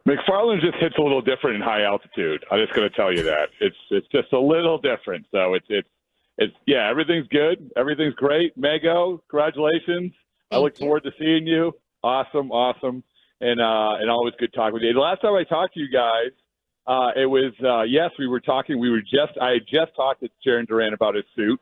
McFarland just hits a little different in high altitude. I'm just going to tell you that. It's just a little different. So it's yeah, everything's good. Everything's great. Mego, congratulations. I look forward to seeing you. Awesome. And always good talking with you. The last time I talked to you guys, it was, yes, we were talking. I had just talked to Jaron Duran about his suit.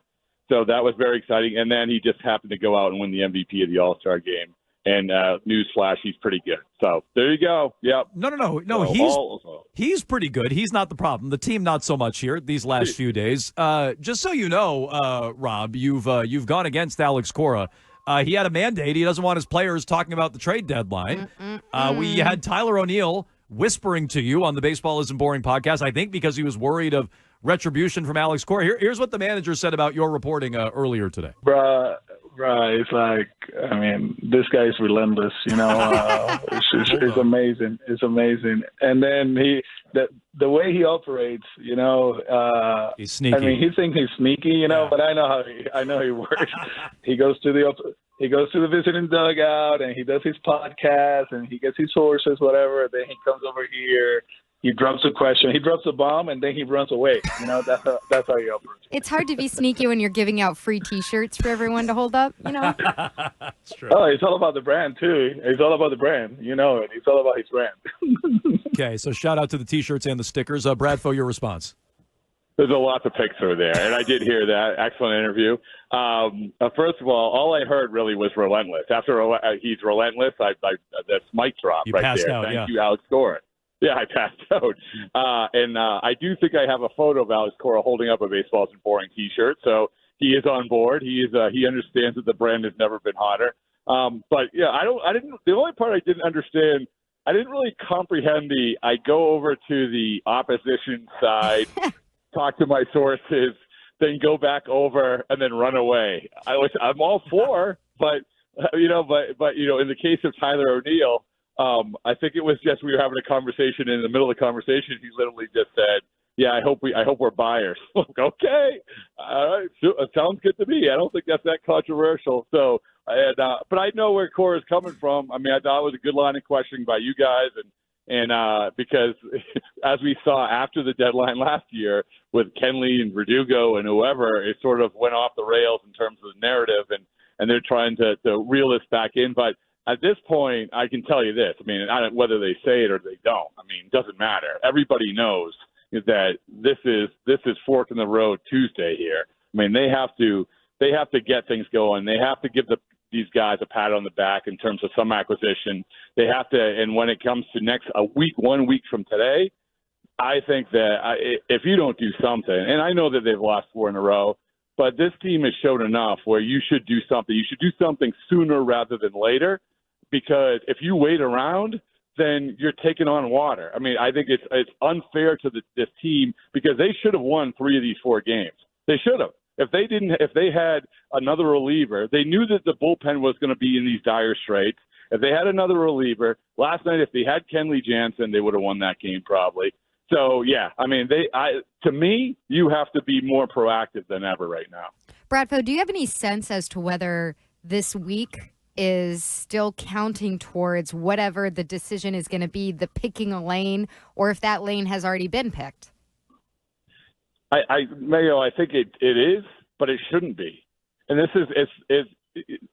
So that was very exciting. And then he just happened to go out and win the MVP of the All-Star game. And newsflash, he's pretty good. So there you go. Yep. No. So he's pretty good. He's not the problem. The team, not so much here these last few days. Just so you know, Rob, you've gone against Alex Cora. He had a mandate. He doesn't want his players talking about the trade deadline. We had Tyler O'Neill whispering to you on the Baseball Isn't Boring podcast, I think because he was worried of retribution from Alex Cora. Here's what the manager said about your reporting earlier today. Bruh, it's like, I mean, this guy is relentless, you know. It's amazing. It's amazing. And then the way he operates, you know, he's sneaky. I mean, he thinks he's sneaky, you know, but I know he works. He goes to the visiting dugout and he does his podcast and he gets his sources, whatever. Then he comes over here. He drops a question, he drops a bomb, and then he runs away. You know, that's how he operates. It's hard to be sneaky when you're giving out free T-shirts for everyone to hold up, you know? That's true. Oh, it's all about the brand, too. It's all about the brand. You know it. It's all about his brand. Okay, so shout out to the T-shirts and the stickers. Bradfo, your response. there's a lot to pick through there, and I did hear that. Excellent interview. First of all I heard really was relentless. After he's relentless, that's mic drop you right passed there. Out, Thank you, Alex Cora. Yeah, I passed out. And I do think I have a photo of Alex Cora holding up a Baseball Isn't Boring T-shirt. So he is on board. He understands that the brand has never been hotter. But yeah, the only part I didn't understand, I didn't really comprehend I go over to the opposition side, talk to my sources, then go back over and then run away. I'm all for, but in the case of Tyler O'Neill, I think it was just we were having a conversation. In the middle of the conversation, he literally just said, "Yeah, I hope we're buyers." Okay, all right, it sounds good to me. I don't think that's that controversial. So, but I know where Cora's coming from. I mean, I thought it was a good line of questioning by you guys, and because as we saw after the deadline last year with Kenley and Verdugo and whoever, it sort of went off the rails in terms of the narrative, and they're trying to reel this back in, but. At this point, I can tell you this. I mean, whether they say it or they don't, I mean, it doesn't matter. Everybody knows that this is fork in the road Tuesday here. I mean, they have to get things going. They have to give these guys a pat on the back in terms of some acquisition. They have to, and when it comes to 1 week from today, I think that if you don't do something, and I know that they've lost 4 in a row, but this team has shown enough where you should do something. You should do something sooner rather than later. Because if you wait around, then you're taking on water. I mean, I think it's unfair to this team because they should have won 3 of these 4 games. They should have. If they had another reliever, they knew that the bullpen was going to be in these dire straits. If they had another reliever last night, if they had Kenley Jansen, they would have won that game probably. So yeah, I mean, to me, you have to be more proactive than ever right now. Bradford, do you have any sense as to whether this week is still counting towards whatever the decision is going to be, the picking a lane, or if that lane has already been picked? Mayo, I think it is, but it shouldn't be. And this is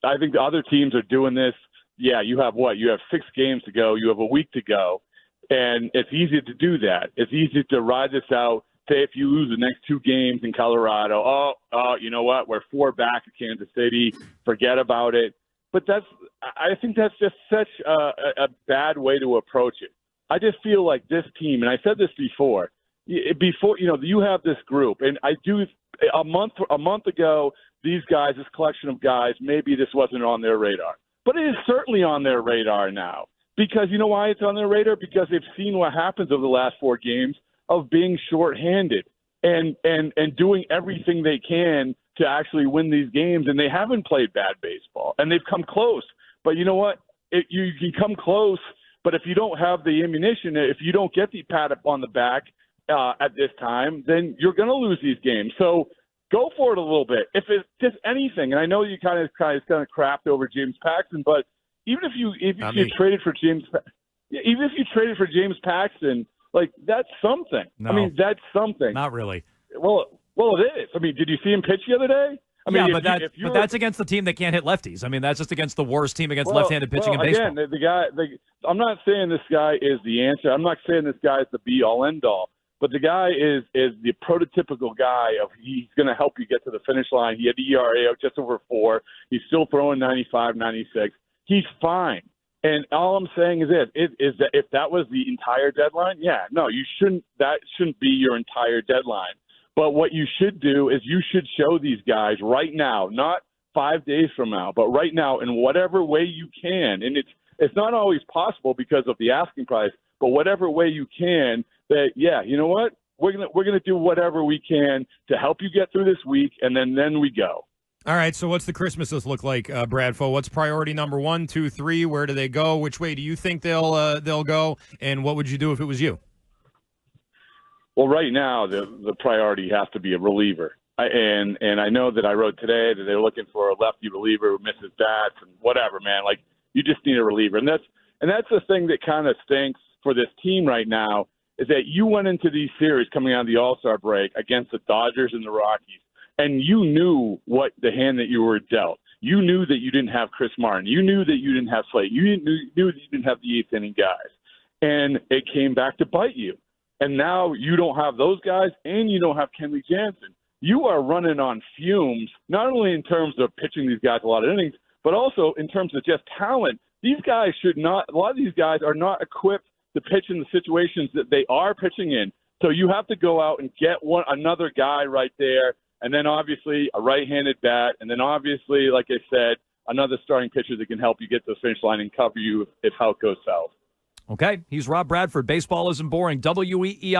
I think the other teams are doing this. Yeah, you have 6 games to go. You have a week to go. And it's easy to do that. It's easy to ride this out. Say if you lose the next 2 games in Colorado, you know what? We're 4 back at Kansas City. Forget about it. But I think that's just such a bad way to approach it. I just feel like this team, and I said this before, you have this group, and a month ago, these guys, this collection of guys, maybe this wasn't on their radar. But it is certainly on their radar now. Because you know why it's on their radar? Because they've seen what happens over the last 4 games of being shorthanded and doing everything they can to actually win these games, and they haven't played bad baseball, and they've come close. But you know what? You can come close, but if you don't have the ammunition, if you don't get the pat up on the back at this time, then you're going to lose these games. So go for it a little bit. If it's just anything, and I know you kind of crapped over James Paxton, but even if you traded for James, even if you traded for James Paxton, like that's something. No. I mean, that's something. Not really. Well, it is. I mean, did you see him pitch the other day? I mean, but that's against the team that can't hit lefties. I mean, that's just against the worst team against left-handed pitching in baseball. Again, I'm not saying this guy is the answer. I'm not saying this guy is the be-all, end-all. But the guy is the prototypical guy of he's going to help you get to the finish line. He had the ERA of just over 4. He's still throwing 95, 96. He's fine. And all I'm saying is that if that was the entire deadline, that shouldn't be your entire deadline. But what you should do is you should show these guys right now, not 5 days from now, but right now in whatever way you can. And it's not always possible because of the asking price, but whatever way you can that, you know what? We're gonna do whatever we can to help you get through this week, and then we go. All right, so what's the Christmas list look like, Bradford? What's priority number 1, 2, 3? Where do they go? Which way do you think they'll go? And what would you do if it was you? Well, right now the priority has to be a reliever, and I know that I wrote today that they're looking for a lefty reliever who misses bats and whatever, man. Like you just need a reliever, and that's the thing that kind of stinks for this team right now is that you went into these series coming out of the All-Star break against the Dodgers and the Rockies, and you knew what the hand that you were dealt. You knew that you didn't have Chris Martin. You knew that you didn't have Slate. You knew that you didn't have the eighth inning guys, and it came back to bite you. And now you don't have those guys, and you don't have Kenley Jansen. You are running on fumes, not only in terms of pitching these guys a lot of innings, but also in terms of just talent. These guys a lot of these guys are not equipped to pitch in the situations that they are pitching in. So you have to go out and get another guy right there, and then obviously a right-handed bat, and then obviously, like I said, another starting pitcher that can help you get to the finish line and cover you if health goes south. Okay, he's Rob Bradford. Baseball isn't boring. WEEI.